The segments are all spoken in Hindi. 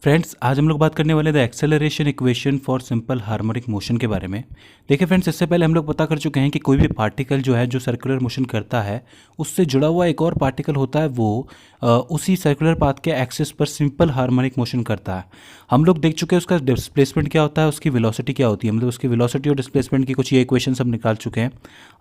फ्रेंड्स, आज हम लोग बात करने वाले the acceleration equation for simple harmonic motion के बारे में। देखिए फ्रेंड्स, इससे पहले हम लोग पता कर चुके हैं कि कोई भी पार्टिकल जो है जो सर्कुलर मोशन करता है उससे जुड़ा हुआ एक और पार्टिकल होता है, वो उसी सर्कुलर पाथ के एक्सिस पर सिंपल हार्मोनिक मोशन करता है। हम लोग देख चुके हैं उसका डिस्प्लेसमेंट क्या होता है, उसकी वेलोसिटी क्या होती है, मतलब उसकी वेलोसिटी और डिस्प्लेसमेंट की कुछ ये इक्वेशन सब निकाल चुके हैं।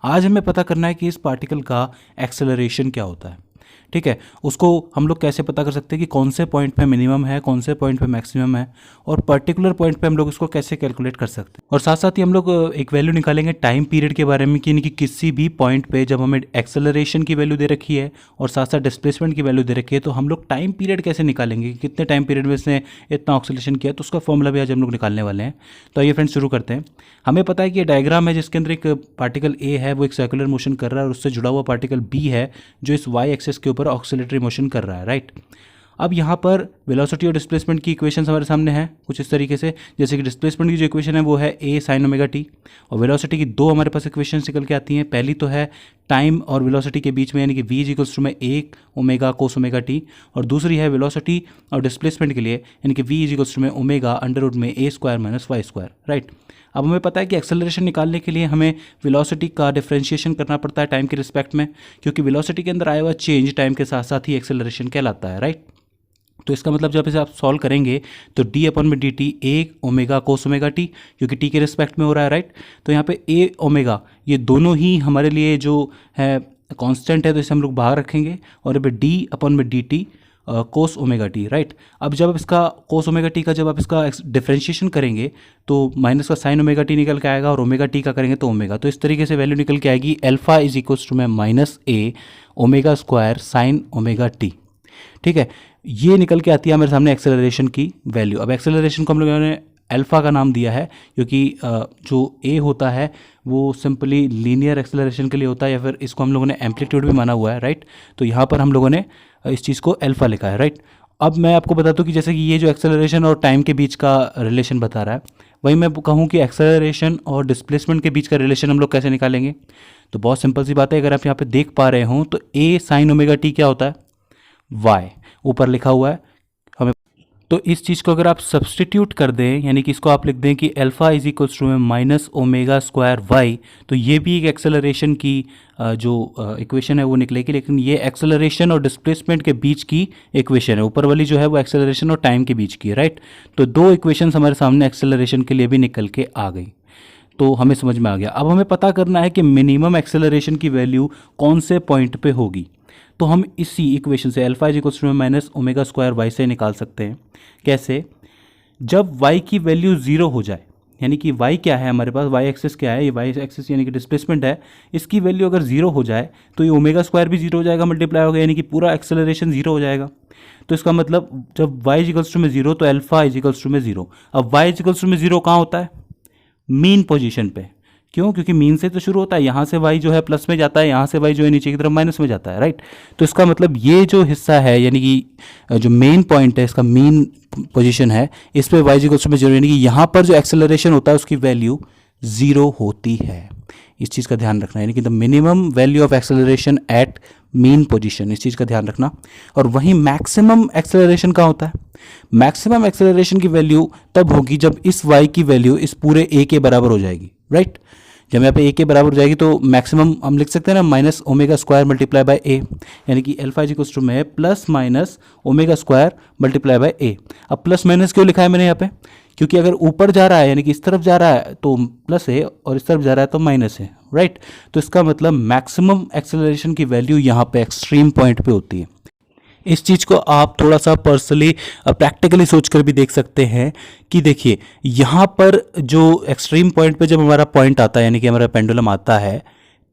आज हमें पता करना है कि इस पार्टिकल का एक्सेलरेशन क्या होता है। ठीक है, उसको हम लोग कैसे पता कर सकते हैं कि कौन से पॉइंट पे मिनिमम है, कौन से पॉइंट पे मैक्सिमम है, और पर्टिकुलर पॉइंट पे हम लोग इसको कैसे कैलकुलेट कर सकते हैं। और साथ साथ ही हम लोग एक वैल्यू निकालेंगे टाइम पीरियड के बारे में कि यानी कि किसी भी पॉइंट पे जब हमें एक्सेलरेशन की वैल्यू दे रखी है और साथ साथ डिस्प्लेसमेंट की वैल्यू दे रखी है, तो हम लोग टाइम पीरियड कैसे निकालेंगे कि कितने टाइम पीरियड में इसने इतना ऑक्सीलेशन किया, तो उसका फॉर्मूला भी आज हम लोग निकालने वाले हैं। तो आइए फ्रेंड्स शुरू करते हैं। हमें पता है कि ये डायग्राम है जिसके अंदर एक पार्टिकल ए है, वो एक सर्कुलर मोशन कर रहा है, और उससे जुड़ा हुआ पार्टिकल बी है जो इस वाई एक्सिस के ऊपर ऑक्सीलेटरी मोशन कर रहा है, राइट। अब यहाँ पर वेलोसिटी और डिस्प्लेसमेंट की इक्वेशन हमारे सामने है कुछ इस तरीके से, जैसे कि डिस्प्लेसमेंट की जो इक्वेशन है वो है ए साइन ओमेगा टी, और वेलोसिटी की दो हमारे पास इक्वेशन निकल के आती हैं। पहली तो है टाइम और वेलोसिटी के बीच में, यानी कि वी इज इक्वल्स टू में एक ओमेगा कोस ओमेगा टी, और दूसरी है वेलोसिटी और डिस्प्लेसमेंट के लिए, यानी कि वी इज इक्वल्स टू में ओमेगा अंडर रूट में a square minus y square, right. अब हमें पता है कि एक्सेलरेशन निकालने के लिए हमें वेलोसिटी का डिफरेंशिएशन करना पड़ता है टाइम के रिस्पेक्ट में, क्योंकि वेलोसिटी के अंदर आया हुआ चेंज टाइम के साथ साथ ही एक्सेलरेशन कहलाता है, राइट। तो इसका मतलब जब इसे आप सॉल्व करेंगे तो डी अपन में डी टी एक ओमेगा कोस ओमेगा टी, क्योंकि टी के रिस्पेक्ट में हो रहा है, राइट। तो यहाँ पे ए ओमेगा ये दोनों ही हमारे लिए जो है कांस्टेंट है, तो इसे हम लोग बाहर रखेंगे, और यहाँ पे डी अपन में डी टी कोस ओमेगा टी, राइट। अब जब इसका कोस ओमेगा टी का जब आप इसका डिफरेंशिएशन करेंगे तो माइनस का साइन ओमेगा टी निकल के आएगा, और ओमेगा टी का करेंगे तो ओमेगा। तो इस तरीके से वैल्यू निकल के आएगी अल्फा इज इक्वल्स टू में माइनस ए omega square sine omega t, ठीक है। ये निकल के आती है हमारे सामने एक्सेलरेशन की वैल्यू। अब एक्सेलरेशन को हम लोगों ने अल्फा का नाम दिया है क्योंकि जो ए होता है वो सिंपली लीनियर एक्सेलरेशन के लिए होता है, या फिर इसको हम लोगों ने एम्पलीट्यूड भी माना हुआ है, राइट। तो यहाँ पर हम लोगों ने इस चीज़ को अल्फा लिखा है, राइट। अब मैं आपको बता दूं कि जैसे कि ये जो एक्सेलरेशन और टाइम के बीच का रिलेशन बता रहा है, वही मैं कहूँ कि एक्सेलरेशन और डिस्प्लेसमेंट के बीच का रिलेशन हम लोग कैसे निकालेंगे। तो बहुत सिंपल सी बात है, अगर आप यहाँ पे देख पा रहे हो तो ए साइन ओमेगा टी क्या होता है, वाई ऊपर लिखा हुआ है हमें। तो इस चीज़ को अगर आप सब्सटीट्यूट कर दें, यानी कि इसको आप लिख दें कि अल्फा इज इक्वल्स टू में माइनस ओमेगा स्क्वायर वाई, तो ये भी एक एक्सेलरेशन की जो इक्वेशन है वो निकलेगी। लेकिन ये एक्सेलरेशन और डिस्प्लेसमेंट के बीच की इक्वेशन है, ऊपर वाली जो है वो एक्सेलरेशन और टाइम के बीच की है, राइट। तो दो इक्वेशन हमारे सामने एक्सेलरेशन के लिए भी निकल के आ गई, तो हमें समझ में आ गया। अब हमें पता करना है कि मिनिमम एक्सेलरेशन की वैल्यू कौन से पॉइंट पे होगी। तो हम इसी इक्वेशन से alpha is equals to minus omega square Y से निकाल सकते हैं। कैसे? जब y की वैल्यू ज़ीरो हो जाए, यानी कि y क्या है हमारे पास, y एक्सिस क्या है, ये y एक्सिस यानी कि डिस्प्लेसमेंट है, इसकी वैल्यू अगर जीरो हो जाए तो ये ओमेगा स्क्वायर भी जीरो हो जाएगा, मल्टीप्लाई होगा, यानी कि पूरा एक्सेलरेशन जीरो हो जाएगा। तो इसका मतलब जब y इजिकल्स टू में जीरो तो अल्फा इजिकल्स टू में जीरो। अब y इजिकल्स टू में जीरो कहाँ होता है? मीन पोजीशन पे। क्यों? क्योंकि मीन से तो शुरू होता है, यहाँ से y जो है प्लस में जाता है, यहाँ से y जो है नीचे की तरफ माइनस में जाता है, राइट। तो इसका मतलब ये जो हिस्सा है, यानी कि जो मेन पॉइंट है, इसका मीन पोजीशन है, इस पे y इक्वल्स टू जीरो, यानी कि यहाँ पर जो एक्सेलरेशन होता है उसकी वैल्यू जीरो होती है। इस चीज़ का ध्यान रखना, यानी कि the minimum value of acceleration at mean position, इस चीज़ का ध्यान रखना। और वहीं मैक्सिमम एक्सेलरेशन का होता है, मैक्सिमम एक्सेलरेशन की वैल्यू तब होगी जब इस y की वैल्यू इस पूरे a के बराबर हो जाएगी, राइट। जब यहाँ पे a के बराबर हो जाएगी तो मैक्सिमम हम लिख सकते हैं ना minus omega square multiply by a, यानी कि अल्फा इज इक्वल्स टू में plus minus omega square multiply by a। अब प्लस माइनस क्यों लिखा है मैंने यहाँ पे? क्योंकि अगर ऊपर जा रहा है यानी कि इस तरफ जा रहा है तो प्लस है, और इस तरफ जा रहा है तो माइनस है, राइट। तो इसका मतलब मैक्सिमम एक्सेलरेशन की वैल्यू यहाँ पे एक्सट्रीम पॉइंट पे होती है। इस चीज़ को आप थोड़ा सा पर्सनली प्रैक्टिकली सोचकर भी देख सकते हैं कि देखिए यहाँ पर जो एक्सट्रीम पॉइंट पे जब हमारा पॉइंट आता है, यानी कि हमारा पेंडुलम आता है,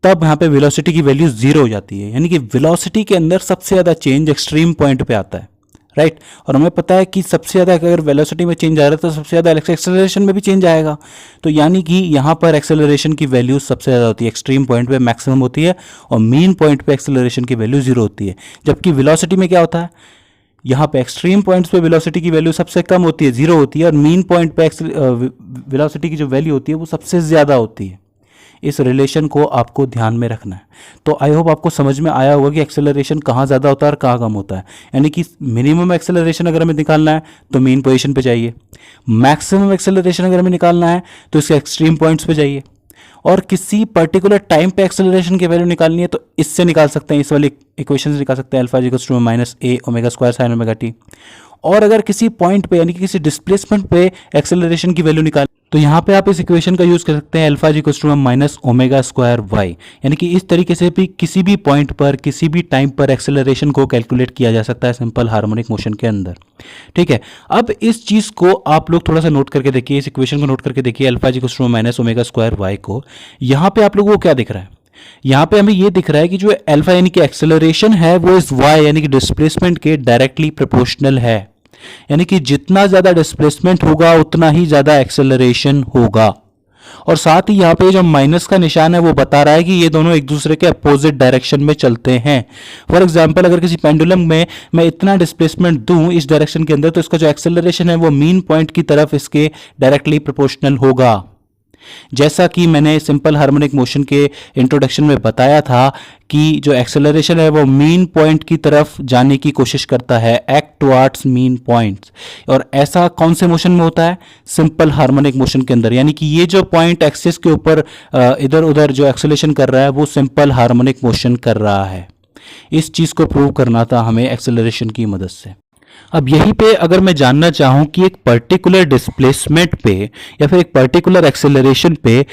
तब यहाँ पे वेलोसिटी की वैल्यू जीरो हो जाती है, यानी कि वेलोसिटी के अंदर सबसे ज़्यादा चेंज एक्सट्रीम पॉइंट पे आता है, राइट। और हमें पता है कि सबसे ज़्यादा अगर वेलोसिटी में चेंज आ रहा है तो सबसे ज़्यादा एक्सेलरेशन में भी चेंज आएगा। तो यानी कि यहाँ पर एक्सेलरेशन की वैल्यू सबसे ज़्यादा होती है, एक्सट्रीम पॉइंट पे मैक्सिमम होती है, और मीन पॉइंट पे एक्सेलरेशन की वैल्यू जीरो होती है। जबकि वेलोसिटी में क्या होता है, यहाँ पे एक्सट्रीम पॉइंट्स पे वेलोसिटी की वैल्यू सबसे कम होती है, जीरो होती है, और मीन पॉइंट पे वेलोसिटी की जो वैल्यू होती है वो सबसे ज़्यादा होती है। इस रिलेशन को आपको ध्यान में रखना है। तो आई होप आपको समझ में आया होगा कि एक्सेलरेशन कहाँ ज़्यादा होता है और कहाँ कम होता है। यानी कि मिनिमम एक्सेलरेशन अगर हमें निकालना है तो मेन पोजीशन पे जाइए, मैक्सिमम एक्सेलरेशन अगर हमें निकालना है तो इसके एक्सट्रीम पॉइंट्स पे जाइए, और किसी पर्टिकुलर टाइम पे एक्सेलरेशन की वैल्यू निकालनी है तो इससे निकाल सकते हैं, इस वाली इक्वेशन से निकाल सकते हैं, alpha equals to minus A omega square sine omega T. और अगर किसी पॉइंट पे यानी कि किसी डिस्प्लेसमेंट पे एक्सेलरेशन की वैल्यू निकाल तो यहाँ पे आप इस इक्वेशन का यूज कर सकते हैं, alpha equals to minus omega square Y. यानी कि इस तरीके से भी किसी भी पॉइंट पर किसी भी टाइम पर एक्सेलरेशन को कैलकुलेट किया जा सकता है सिंपल हार्मोनिक मोशन के अंदर। ठीक है, अब इस चीज को आप लोग थोड़ा सा नोट करके देखिए, इस इक्वेशन को नोट करके देखिए, alpha equals to minus omega square Y को। यहाँ पे आप लोगों को क्या दिख रहा है? यहाँ पे हमें ये दिख रहा है कि जो अल्फा यानी कि एक्सेलरेशन है वो इस वाई यानी कि डिस्प्लेसमेंट के डायरेक्टली प्रोपोर्शनल है। यानी कि जितना ज्यादा डिस्प्लेसमेंट होगा उतना ही ज्यादा एक्सेलरेशन होगा। और साथ ही यहाँ पे जो माइनस का निशान है वो बता रहा है कि ये दोनों एक दूसरे के अपोजिट डायरेक्शन में चलते हैं। फॉर एग्जांपल अगर किसी पेंडुलम में मैं इतना डिस्प्लेसमेंट दूं इस डायरेक्शन के अंदर तो इसका जो एक्सेलरेशन है वो मीन पॉइंट की तरफ इसके डायरेक्टली प्रोपोर्शनल होगा। जैसा कि मैंने सिंपल हार्मोनिक मोशन के इंट्रोडक्शन में बताया था कि जो एक्सेलरेशन है वो मीन पॉइंट की तरफ जाने की कोशिश करता है, एक्ट टुवर्ड्स मीन पॉइंट्स। और ऐसा कौन से मोशन में होता है? सिंपल हार्मोनिक मोशन के अंदर। यानी कि ये जो पॉइंट एक्सिस के ऊपर इधर उधर जो एक्सेलरेशन कर रहा है वो सिंपल हार्मोनिक मोशन कर रहा है। इस चीज को प्रूव करना था हमें एक्सेलरेशन की मदद से। अब यहीं पे अगर मैं जानना चाहूं कि एक पर्टिकुलर डिस्प्लेसमेंट पे या फिर एक पर्टिकुलर एक्सेलरेशन पे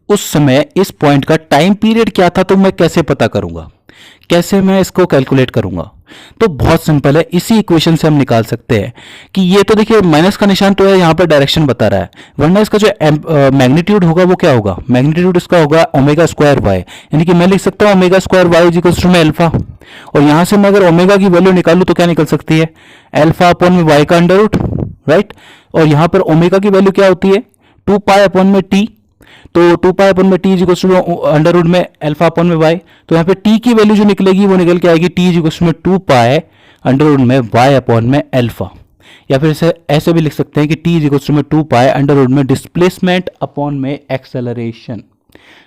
उस समय इस पॉइंट का टाइम पीरियड क्या था तो मैं कैसे पता करूंगा, कैसे मैं इसको कैलकुलेट करूंगा? तो बहुत सिंपल है, इसी इक्वेशन से हम निकाल सकते हैं कि ये तो देखिए माइनस का निशान तो है, यहाँ पर डायरेक्शन बता रहा है, वरना इसका जो मैग्नीट्यूड होगा वो क्या होगा? मैग्नीट्यूड इसका होगा ओमेगा स्क्वायर वाई। यानी कि मैं लिख सकता हूँ omega square Y is equals to में अल्फा, और यहां से मैं अगर ओमेगा की वैल्यू निकालूं तो क्या निकल सकती है? अल्फा अपॉन में वाई का अंडर रूट, राइट। और यहां पर ओमेगा की वैल्यू क्या होती है? 2 पाई अपॉन में टी। तो 2 पाई अपॉन में T is equals to under root में अल्फा अपॉन में वाई। तो यहाँ पे टी की वैल्यू जो निकलेगी वो निकल के आएगी टी इज इक्वल्स टू में 2 पाई अंडर रूट में वाई अपॉन में अल्फा। या फिर इसे ऐसे भी लिख सकते हैं कि टी इज इक्वल्स टू में 2 पाई अंडर रूट में डिस्प्लेसमेंट अपॉन में एक्सेलरेशन।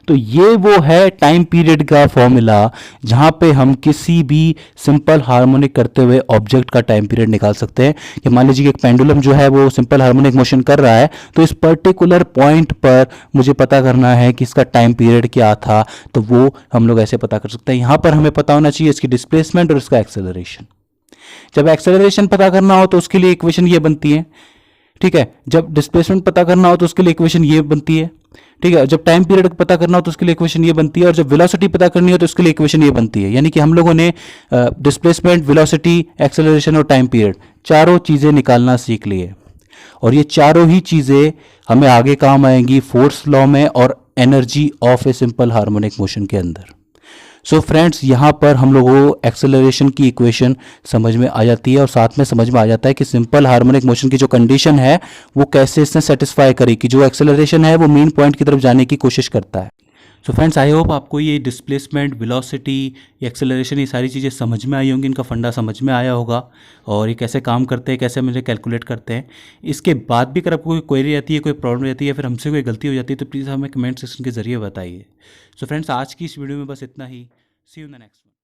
तो ये वो है टाइम पीरियड का फॉर्मूला जहां पे हम किसी भी सिंपल हार्मोनिक करते हुए ऑब्जेक्ट का टाइम पीरियड निकाल सकते हैं। कि मान लीजिए कि एक पेंडुलम जो है वो सिंपल हार्मोनिक मोशन कर रहा है, तो इस पर्टिकुलर पॉइंट पर मुझे पता करना है कि इसका टाइम पीरियड क्या था, तो वो हम लोग ऐसे पता कर सकते हैं। यहां पर हमें पता होना चाहिए इसकी डिस्प्लेसमेंट और इसका एक्सेलरेशन। जब एक्सेलरेशन पता करना हो तो उसके लिए इक्वेशन ये बनती है, ठीक है। जब डिस्प्लेसमेंट पता करना हो तो उसके लिए इक्वेशन ये बनती है, ठीक है। जब टाइम पीरियड पता करना हो तो उसके लिए इक्वेशन ये बनती है, और जब वेलोसिटी पता करनी हो तो उसके लिए इक्वेशन ये बनती है। यानी कि हम लोगों ने डिस्प्लेसमेंट, वेलोसिटी, एक्सेलरेशन और टाइम पीरियड चारों चीजें निकालना सीख लिए, और ये चारों ही चीजें हमें आगे काम आएंगी फोर्स लॉ में और energy of a simple harmonic motion के अंदर। सो फ्रेंड्स, यहाँ पर हम लोगों को एक्सेलरेशन की इक्वेशन समझ में आ जाती है, और साथ में समझ में आ जाता है कि सिंपल हार्मोनिक मोशन की जो कंडीशन है वो कैसे इसने सेटिस्फाई करी कि जो एक्सेलरेशन है वो मीन पॉइंट की तरफ जाने की कोशिश करता है। सो फ्रेंड्स, आई होप आपको ये डिस्प्लेसमेंट, वेलोसिटी, एक्सेलरेशन, ये सारी चीज़ें समझ में आई होंगी, इनका फंडा समझ में आया होगा, और ये कैसे काम करते हैं, कैसे मुझे कैलकुलेट करते हैं। इसके बाद भी अगर आपको कोई क्वेरी आती है, कोई प्रॉब्लम रहती है, या फिर हमसे कोई गलती हो जाती है तो प्लीज़ हमें कमेंट सेक्शन के जरिए बताइए। सो फ्रेंड्स, आज की इस वीडियो में बस इतना ही। सी यू इन द नेक्स्ट।